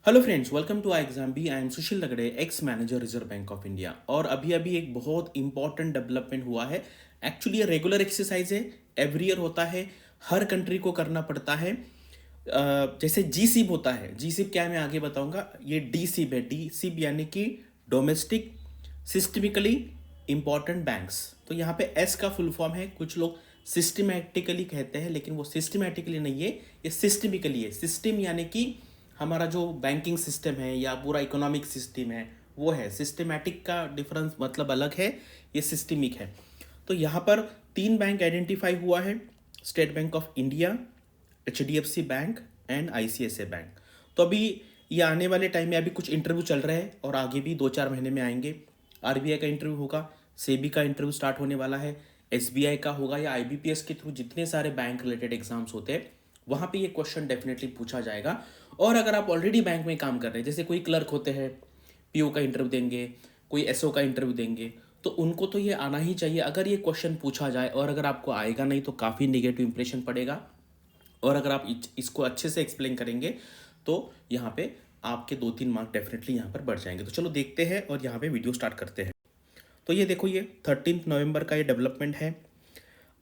Hello friends, welcome to ixambee. I am Sushil Lagade, ex manager Reserve Bank of India. और अभी अभी एक बहुत इंपॉर्टेंट डेवलपमेंट हुआ है। एक्चुअली ये रेगुलर एक्सरसाइज है, एवरी ईयर होता है, हर कंट्री को करना पड़ता है। जैसे जी सिप होता है, जी सिप क्या है मैं आगे बताऊंगा। ये डी सिप है, डी सिप यानी कि डोमेस्टिक सिस्टमिकली इंपॉर्टेंट बैंक्स। तो यहाँ पे एस का फुल फॉर्म है, कुछ लोग सिस्टमैटिकली कहते हैं लेकिन वो सिस्टमैटिकली नहीं है, ये सिस्टमिकली है। सिस्टम यानी कि हमारा जो बैंकिंग सिस्टम है या पूरा इकोनॉमिक सिस्टम है वो है। सिस्टमैटिक का डिफरेंस मतलब अलग है, ये सिस्टमिक है। तो यहाँ पर तीन बैंक आइडेंटिफाई हुआ है, state bank of India, HDFC bank and ICICI bank. तो अभी ये आने वाले टाइम में अभी कुछ इंटरव्यू चल रहे हैं और आगे भी 2-4 महीने में आएंगे। RBI का इंटरव्यू होगा, सेबी का इंटरव्यू स्टार्ट होने वाला है, SBI का होगा, या IBPS के थ्रू जितने सारे बैंक रिलेटेड एग्जाम्स होते हैं वहाँ पे ये क्वेश्चन डेफिनेटली पूछा जाएगा। और अगर आप ऑलरेडी बैंक में काम कर रहे हैं, जैसे कोई क्लर्क होते हैं, PO का इंटरव्यू देंगे, कोई SO का इंटरव्यू देंगे, तो उनको तो ये आना ही चाहिए अगर ये क्वेश्चन पूछा जाए। और अगर आपको आएगा नहीं तो काफ़ी नेगेटिव इंप्रेशन पड़ेगा। और अगर आप इसको अच्छे से एक्सप्लेन करेंगे तो यहाँ पे आपके 2-3 मार्क डेफिनेटली यहाँ पर बढ़ जाएंगे। तो चलो देखते हैं और यहाँ पे वीडियो स्टार्ट करते हैं। तो ये देखो, ये 13 नवंबर का ये डेवलपमेंट है।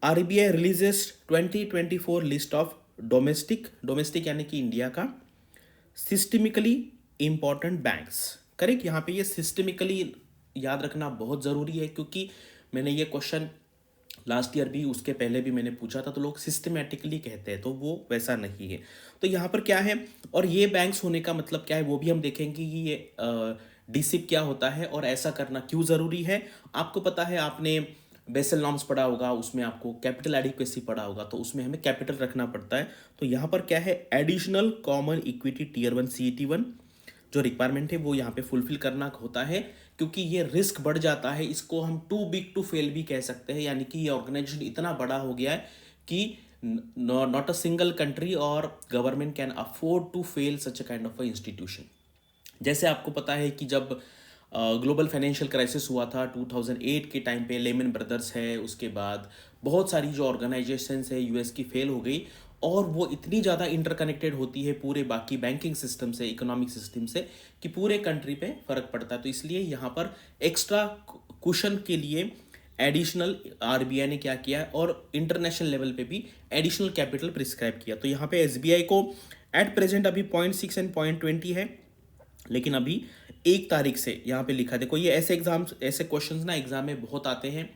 RBI releases 2024 list of domestic यानी कि इंडिया का सिस्टमिकली इंपॉर्टेंट बैंक्स। करेक्ट, यहाँ पे ये सिस्टमिकली याद रखना बहुत ज़रूरी है, क्योंकि मैंने ये क्वेश्चन लास्ट ईयर भी, उसके पहले भी मैंने पूछा था, तो लोग सिस्टमेटिकली कहते हैं, तो वो वैसा नहीं है। तो यहाँ पर क्या है और ये बैंक्स होने का मतलब क्या है वो भी हम देखेंगे कि ये डीसिप क्या होता है और ऐसा करना क्यों ज़रूरी है। आपको पता है, आपने बेसल नॉर्म्स पढ़ा होगा, उसमें आपको कैपिटल एडिक्वेसी पढ़ा होगा, तो उसमें हमें कैपिटल रखना पड़ता है। तो यहाँ पर क्या है, additional common equity tier 1 CET1 जो रिक्वायरमेंट है वो यहाँ पे फुलफिल करना होता है, क्योंकि ये रिस्क बढ़ जाता है। इसको हम टू बिग टू फेल भी कह सकते हैं, यानी कि ये ऑर्गेनाइजेशन इतना बड़ा हो गया है कि नॉट अ सिंगल कंट्री और government can afford to fail such a kind of a institution. जैसे आपको पता है कि जब ग्लोबल फाइनेंशियल क्राइसिस हुआ था 2008 के टाइम पे, लेमन ब्रदर्स है, उसके बाद बहुत सारी जो ऑर्गेनाइजेशंस है US की फेल हो गई, और वो इतनी ज़्यादा इंटरकनेक्टेड होती है पूरे बाकी बैंकिंग सिस्टम से, इकोनॉमिक सिस्टम से, कि पूरे कंट्री पे फ़र्क पड़ता है। तो इसलिए यहाँ पर एक्स्ट्रा कुशन के लिए एडिशनल RBI ने क्या किया और इंटरनेशनल लेवल पे भी एडिशनल कैपिटल प्रिस्क्राइब किया। तो यहाँ पे SBI को एट प्रेजेंट अभी 0.6 एंड 0.20 है, लेकिन अभी 1 तारीख से यहाँ पे लिखा। देखो, ये ऐसे एग्जाम्स, ऐसे क्वेश्चंस ना एग्जाम में बहुत आते हैं।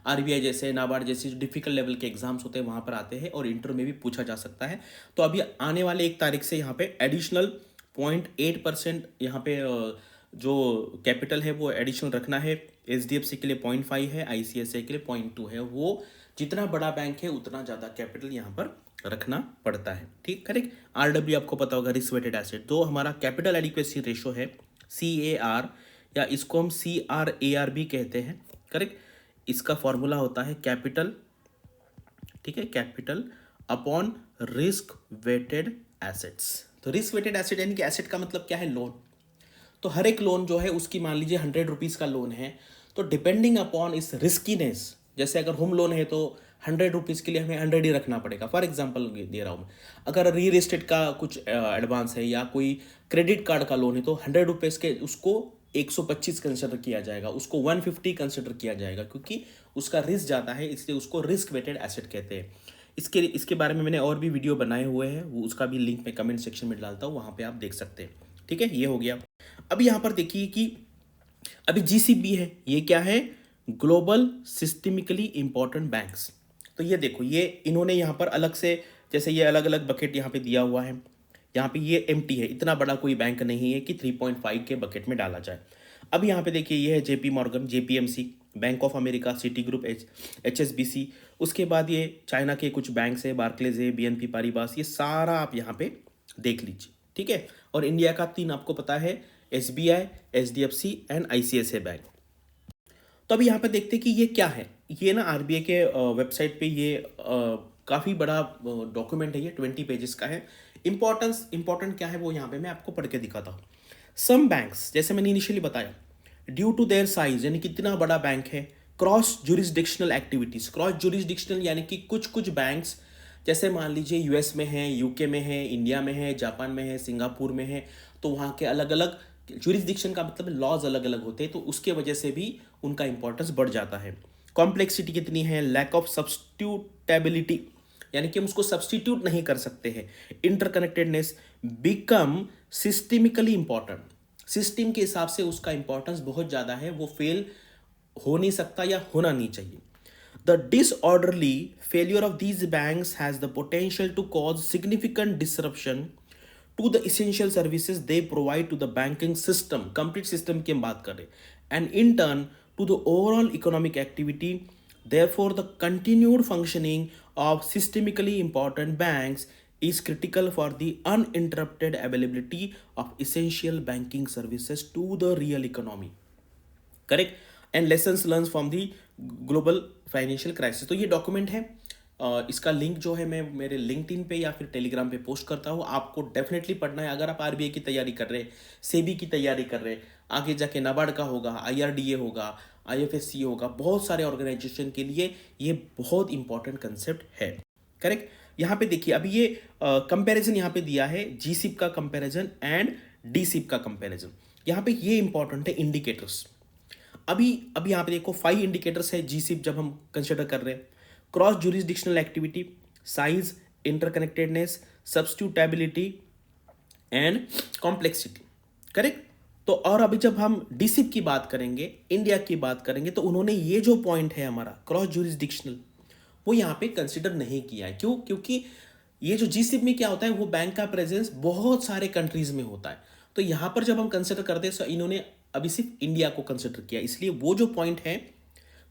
RBI जैसे, नाबार्ड जैसे डिफिकल्ट लेवल के एग्जाम्स होते हैं वहाँ पर आते हैं, और इंटर में भी पूछा जा सकता है। तो अभी आने वाले 1 तारीख से यहाँ पे एडिशनल 0.8% यहाँ पे जो कैपिटल है वो एडिशनल रखना है। HDFC के लिए 0.5 है, ICICI के लिए 0.2 है। वो जितना बड़ा बैंक है उतना ज़्यादा कैपिटल यहाँ पर रखना पड़ता है। ठीक, करेक्ट। RW आपको पता होगा, रिस्क वेटेड एसेट। तो हमारा कैपिटल एडिक्वेसी रेशो है CAR, या इसको हम CRAR भी कहते हैं। करेक्ट, इसका फॉर्मूला होता है कैपिटल, ठीक है, capital upon risk weighted assets. तो रिस्क वेटेड एसेट यानी कि एसेट का मतलब क्या है, लोन। तो हर एक लोन जो है उसकी, मान लीजिए 100 रुपीज़ का लोन है, तो डिपेंडिंग अपॉन इस रिस्कीनेस, जैसे अगर होम लोन है तो 100 रुपीज़ के लिए हमें 100 ही रखना पड़ेगा। फॉर एग्जाम्पल दे रहा हूँ मैं, अगर रियल एस्टेट का कुछ एडवांस है या कोई क्रेडिट कार्ड का लोन है तो 100 रुपीज़ के उसको 125 कंसिडर किया जाएगा, उसको 150 कंसिडर किया जाएगा, क्योंकि उसका रिस्क ज़्यादा है, इसलिए उसको रिस्क वेटेड एसेट कहते हैं। इसके बारे में मैंने और भी वीडियो बनाए हुए हैं, वो उसका भी लिंक मैं कमेंट सेक्शन में डालता हूँ, वहाँ पे आप देख सकते हैं। ठीक है, ये हो गया। अब यहाँ पर देखिए कि अभी GCB है, ये क्या है, ग्लोबल सिस्टमिकली इंपॉर्टेंट बैंक्स। तो ये देखो, ये इन्होंने यहाँ पर अलग से, जैसे ये अलग अलग बकेट यहाँ पे दिया हुआ है। यहाँ पे ये एम्प्टी है, इतना बड़ा कोई बैंक नहीं है कि 3.5 के बकेट में डाला जाए। अब यहाँ पे देखिए, ये है JP Morgan, JPMC, bank of America, city group, HSBC। उसके बाद ये चाइना के कुछ बैंक्स है, बार्कलेज है, BNP पारिबास, ये सारा आप यहाँ पे देख लीजिए। ठीक है, और इंडिया का 3 आपको पता है, SBI, HDFC and ICICI bank. तो अभी यहाँ पे देखते हैं कि ये क्या है। ये ना RBI के वेबसाइट पे ये काफ़ी बड़ा डॉक्यूमेंट है, ये 20 पेजेस का है। इंपॉर्टेंट क्या है वो यहाँ पे मैं आपको पढ़ के दिखाता हूँ। सम बैंक्स, जैसे मैंने इनिशियली बताया, ड्यू टू देयर साइज, यानी कितना बड़ा बैंक है, cross jurisdictional activities. Cross jurisdictional यानी कि कुछ कुछ बैंक्स जैसे मान लीजिए यूएस में है, यूके में है, इंडिया में है, जापान में है, सिंगापुर में है, तो वहाँ के अलग अलग जुरिस्डिक्शन का मतलब लॉज अलग अलग होते हैं, तो उसके वजह से भी उनका इंपॉर्टेंस बढ़ जाता है। कॉम्प्लेक्सिटी कितनी है, लैक ऑफ सब्स्टिट्यूटेबिलिटी, यानी कि हम उसको सब्स्टिट्यूट नहीं कर सकते हैं। Interconnectedness become systemically important, system के हिसाब से उसका इंपॉर्टेंस बहुत ज़्यादा है, वो फेल हो नहीं सकता या होना नहीं चाहिए। The disorderly failure of these banks has the potential to cause significant disruption to the essential services they provide to the banking system, complete system की हम बात कर रहे हैं, and in turn to the overall economic activity. Therefore, the continued functioning of systemically important banks is critical for the uninterrupted availability of essential banking services to the real economy. Correct. And lessons learn from the global financial crisis. तो ये document है, इसका link जो है मैं मेरे LinkedIn पे या फिर टेलीग्राम पे पोस्ट करता हूँ, आपको डेफिनेटली पढ़ना है। अगर आप आरबीआई की तैयारी कर रहे हैं, सेबी की तैयारी कर रहे हैं, आगे जाके नाबार्ड का होगा, आईआरडीए होगा, आईएफएससी होगा, बहुत सारे ऑर्गेनाइजेशन के लिए ये बहुत इंपॉर्टेंट कंसेप्ट है। करेक्ट। यहाँ पे देखिए अभी ये कंपैरिजन यहाँ पे दिया है, जीसिप का कंपैरिजन एंड डीसिप का कंपैरिजन। यहाँ पे ये इंपॉर्टेंट है इंडिकेटर्स। अभी अभी यहाँ पे देखो 5 इंडिकेटर्स है जीसिप जब हम कंसिडर कर रहे हैं। Cross jurisdictional activity, size, interconnectedness, substitutability and complexity. Correct. तो और अभी जब हम डीसिप की बात करेंगे, इंडिया की बात करेंगे, तो उन्होंने ये जो पॉइंट है हमारा क्रॉस जुरिस्डिक्शनल, वो यहाँ पे कंसिडर नहीं किया है। क्यों? क्योंकि ये जो जीसिप में क्या होता है, वो बैंक का प्रेजेंस बहुत सारे कंट्रीज में होता है। तो यहाँ पर जब हम कंसिडर करते हैं तो इन्होंने अभी सिर्फ इंडिया को कंसिडर किया, इसलिए वो जो पॉइंट है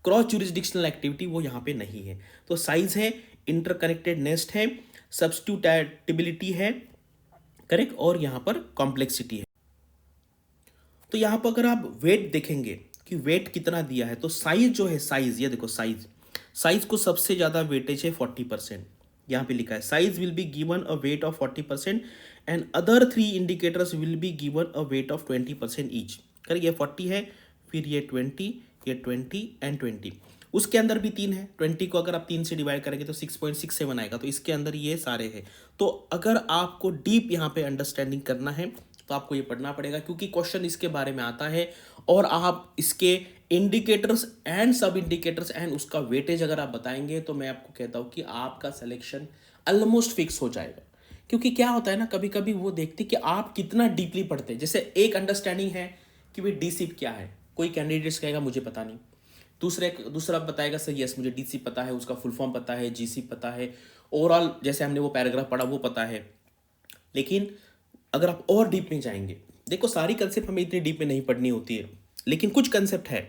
क्रॉस जुरिस्डिक्शनल एक्टिविटी वो यहाँ पे नहीं है। तो साइज है, इंटरकनेक्टेडनेस है, सब्स्टिट्यूटेबिलिटी है, करेक्ट, और यहाँ पर कॉम्प्लेक्सिटी है। तो यहाँ पर अगर आप वेट देखेंगे कि वेट कितना दिया है, तो साइज जो है, साइज ये देखो, साइज को सबसे ज्यादा वेटेज है 40%। यहाँ पे लिखा है size will be given a weight of 40% and other 3 indicators will be given a weight of 20% each. कर ये 40 है, फिर ये 20, ये 20 एंड 20। उसके अंदर भी 3 है, 20 को अगर आप 3 से डिवाइड करेंगे तो 6.67 आएगा। तो इसके अंदर ये सारे हैं। तो अगर आपको डीप यहाँ पे अंडरस्टैंडिंग करना है तो आपको ये पढ़ना पड़ेगा, क्योंकि क्वेश्चन इसके बारे में आता है। और आप इसके इंडिकेटर्स एंड सब इंडिकेटर्स एंड उसका वेटेज अगर आप बताएंगे तो मैं आपको कहता हूं कि आपका सिलेक्शन ऑलमोस्ट फिक्स हो जाएगा। क्योंकि क्या होता है ना, कभी कभी वो देखते कि आप कितना डीपली पढ़ते हैं। जैसे एक अंडरस्टैंडिंग है कि भाई डीसिप क्या है, कोई कैंडिडेट्स कहेगा मुझे पता नहीं, दूसरा बताएगा सर यस मुझे डीसी पता है, उसका फुल फॉर्म पता है, जीसी पता है, ओवरऑल जैसे हमने वो पैराग्राफ पढ़ा वो पता है। लेकिन अगर आप और डीप में जाएंगे, देखो सारी कंसेप्ट हमें इतनी डीप में नहीं पढ़नी होती है, लेकिन कुछ कंसेप्ट है,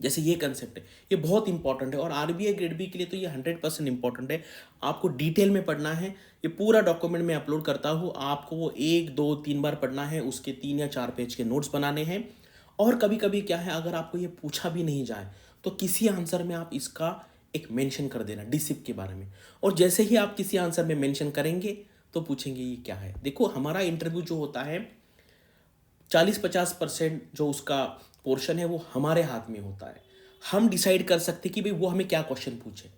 जैसे ये कंसेप्ट है, ये बहुत इंपॉर्टेंट है। और आरबीआई ग्रेड बी के लिए तो ये 100% इंपॉर्टेंट है। आपको डिटेल में पढ़ना है, ये पूरा डॉक्यूमेंट में अपलोड करता हूँ, आपको वो 1 2 3 बार पढ़ना है, उसके 3 या 4 पेज के नोट्स बनाने हैं। और कभी कभी क्या है, अगर आपको ये पूछा भी नहीं जाए तो किसी आंसर में आप इसका एक मेंशन कर देना डीसिप के बारे में। और जैसे ही आप किसी आंसर में मेंशन करेंगे तो पूछेंगे ये क्या है। देखो हमारा इंटरव्यू जो होता है 40-50% जो उसका पोर्शन है वो हमारे हाथ में होता है। हम डिसाइड कर सकते कि भाई वो हमें क्या क्वेश्चन पूछे।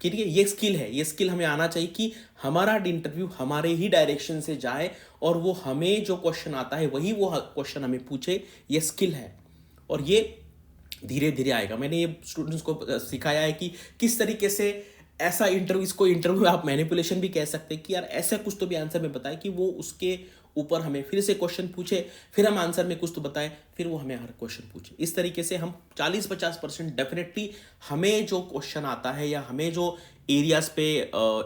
ठीक है, ये स्किल है, ये स्किल हमें आना चाहिए कि हमारा इंटरव्यू हमारे ही डायरेक्शन से जाए और वो हमें जो क्वेश्चन आता है वही वो क्वेश्चन हमें पूछे। ये स्किल है और ये धीरे धीरे आएगा। मैंने ये स्टूडेंट्स को सिखाया है कि किस तरीके से ऐसा इंटरव्यू, इसको इंटरव्यू आप मैनिपुलेशन भी कह सकते हैं कि यार ऐसा कुछ तो भी आंसर में बताए कि वो उसके ऊपर हमें फिर से क्वेश्चन पूछे, फिर हम आंसर में कुछ तो बताएं, फिर वो हमें हर क्वेश्चन पूछे। इस तरीके से हम 40-50% डेफिनेटली हमें जो क्वेश्चन आता है या हमें जो एरियाज पे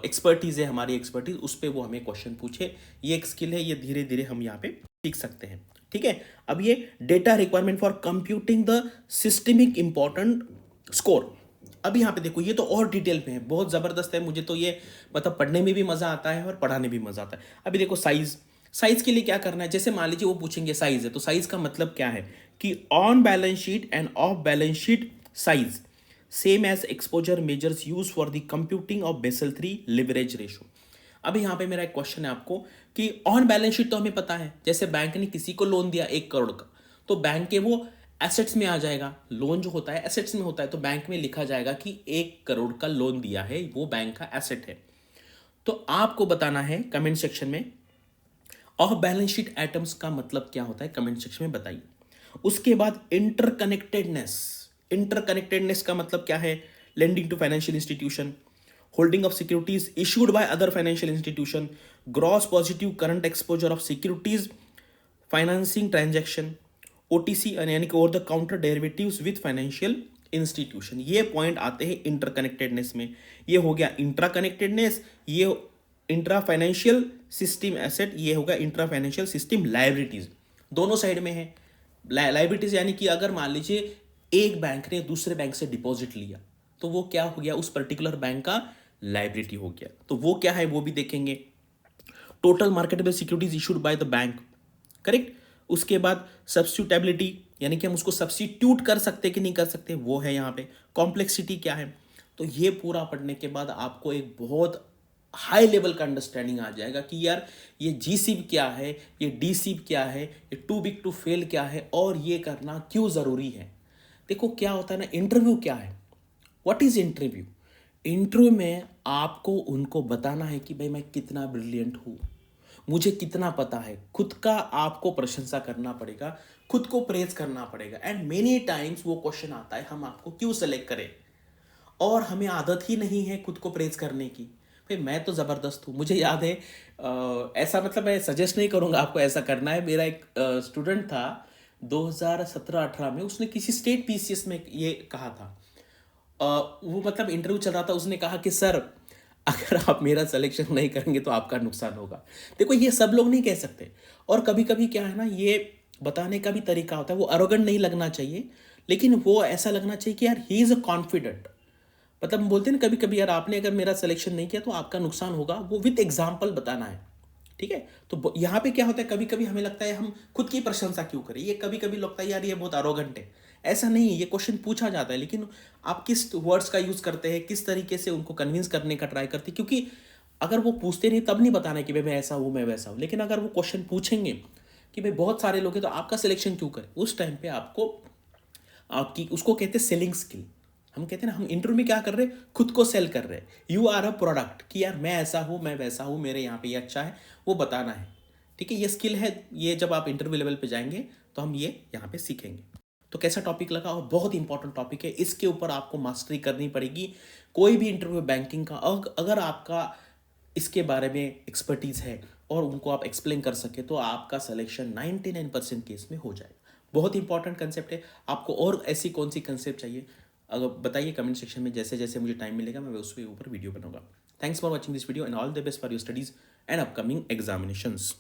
एक्सपर्टीज है, हमारी एक्सपर्टीज उस पर वो हमें क्वेश्चन पूछे। ये एक स्किल है, ये धीरे धीरे हम यहाँ पे सीख सकते हैं। ठीक है, अब ये data requirement for computing the systemic important score. अब यहाँ पे देखो ये तो और डिटेल में है, बहुत जबरदस्त है। मुझे तो ये मतलब पढ़ने में भी मजा आता है और पढ़ाने में भी मजा आता है। अभी देखो साइज के लिए क्या करना है, जैसे मान लीजिए वो पूछेंगे साइज है, तो साइज का मतलब क्या है कि on balance sheet and off balance sheet size same as exposure measures use for the computing of Basel 3 leverage ratio. अब यहाँ पे मेरा एक क्वेश्चन है आपको कि ऑन बैलेंस शीट तो हमें पता है, जैसे बैंक ने किसी को लोन दिया 1 करोड़ का, तो बैंक के वो एसेट्स में आ जाएगा। लोन जो होता है एसेट्स में होता है, तो बैंक में लिखा जाएगा कि 1 करोड़ का लोन दिया है, वो बैंक का एसेट है। तो आपको बताना है कमेंट सेक्शन में ऑफ बैलेंस शीट आइटम्स का मतलब क्या होता है, कमेंट सेक्शन में बताइए। उसके बाद इंटरकनेक्टेडनेस, इंटरकनेक्टेडनेस का मतलब क्या है, lending to financial institution, holding of securities issued by other financial institution, gross positive current exposure of securities, financing transaction, OTC यानी कि over the counter derivatives with financial institution. ये पॉइंट आते हैं interconnectedness में। ये हो गया इंट्रा कनेक्टेडनेस, ये इंट्रा फाइनेंशियल सिस्टम एसेट, ये होगा इंट्रा फाइनेंशियल सिस्टम लाइबिलिटीज, दोनों साइड में है। लाइबिलिटीज यानी कि अगर मान लीजिए एक बैंक ने दूसरे बैंक से डिपॉजिट लिया तो वो क्या हो गया, उस पर्टिकुलर बैंक का लाइबिलिटी हो गया, तो वो क्या है वो भी देखेंगे। Total marketable securities issued by the bank, correct. उसके बाद सब्स्टिट्यूटेबिलिटी यानी कि हम उसको सब्स्टिट्यूट कर सकते कि नहीं कर सकते, वो है यहाँ पे। कॉम्प्लेक्सिटी क्या है, तो ये पूरा पढ़ने के बाद आपको एक बहुत हाई लेवल का अंडरस्टैंडिंग आ जाएगा कि यार ये जीसीब क्या है, ये डीसीब क्या है, ये टू बिग टू फेल क्या है, और ये करना क्यों ज़रूरी है। देखो क्या होता है ना, इंटरव्यू क्या है, व्हाट इज़ इंटरव्यू। इंटरव्यू में आपको उनको बताना है कि भाई मैं कितना ब्रिलियंट हूँ, मुझे कितना पता है, खुद का आपको प्रशंसा करना पड़ेगा, खुद को प्रेज करना पड़ेगा। एंड मेनी टाइम्स वो क्वेश्चन आता है हम आपको क्यों सेलेक्ट करें, और हमें आदत ही नहीं है खुद को प्रेज करने की। भाई मैं तो ज़बरदस्त हूँ, मुझे याद है ऐसा, मतलब मैं सजेस्ट नहीं करूँगा आपको ऐसा करना है। मेरा एक स्टूडेंट था 2017-18 में, उसने किसी स्टेट पीसीएस में ये कहा था। वो मतलब इंटरव्यू चल रहा था, उसने कहा कि सर अगर आप मेरा सिलेक्शन नहीं करेंगे तो आपका नुकसान होगा। देखो ये सब लोग नहीं कह सकते, और कभी कभी क्या है ना, ये बताने का भी तरीका होता है, वो अरोगेंट नहीं लगना चाहिए, लेकिन वो ऐसा लगना चाहिए कि यार ही इज़ अ कॉन्फिडेंट। मतलब हम बोलते हैं ना कभी कभी, यार आपने अगर मेरा सिलेक्शन नहीं किया तो आपका नुकसान होगा, वो विद एग्जाम्पल बताना है, ठीक है। तो यहाँ पे क्या होता है, कभी कभी हमें लगता है हम खुद की प्रशंसा क्यों करें, ये कभी कभी लगता है यार ये बहुत अरोगेंट है। ऐसा नहीं है, ये क्वेश्चन पूछा जाता है, लेकिन आप किस वर्ड्स का यूज़ करते हैं, किस तरीके से उनको कन्विंस करने का ट्राई करते हैं। क्योंकि अगर वो पूछते नहीं तब नहीं बताना है कि भाई मैं ऐसा हूँ मैं वैसा हूँ, लेकिन अगर वो क्वेश्चन पूछेंगे कि भाई बहुत सारे लोग हैं तो आपका सिलेक्शन क्यों करें, उस टाइम पे आपको आपकी उसको कहते हैं सेलिंग स्किल। हम कहते हैं ना, हम इंटरव्यू में क्या कर रहे हैं, खुद को सेल कर रहे हैं। यू आर अ प्रोडक्ट, कि यार मैं ऐसा हूँ मैं वैसा हूँ, मेरे यहाँ पे ये अच्छा है, वो बताना है, ठीक है। ये स्किल है, ये जब आप इंटरव्यू लेवल पे जाएंगे तो हम ये यहाँ पे सीखेंगे। तो कैसा टॉपिक लगा, और बहुत इंपॉर्टेंट टॉपिक है, इसके ऊपर आपको मास्टरी करनी पड़ेगी। कोई भी इंटरव्यू बैंकिंग का अगर आपका इसके बारे में एक्सपर्टीज़ है और उनको आप एक्सप्लेन कर सके तो आपका सिलेक्शन 99% केस में हो जाएगा। बहुत इंपॉर्टेंट कंसेप्ट है। आपको और ऐसी कौन सी कंसेप्ट चाहिए, अगर बताइए कमेंट सेक्शन में, जैसे जैसे मुझे टाइम मिलेगा मैं उसके ऊपर वीडियो बनाऊंगा। Thanks for watching this video and all the best for your studies and upcoming examinations.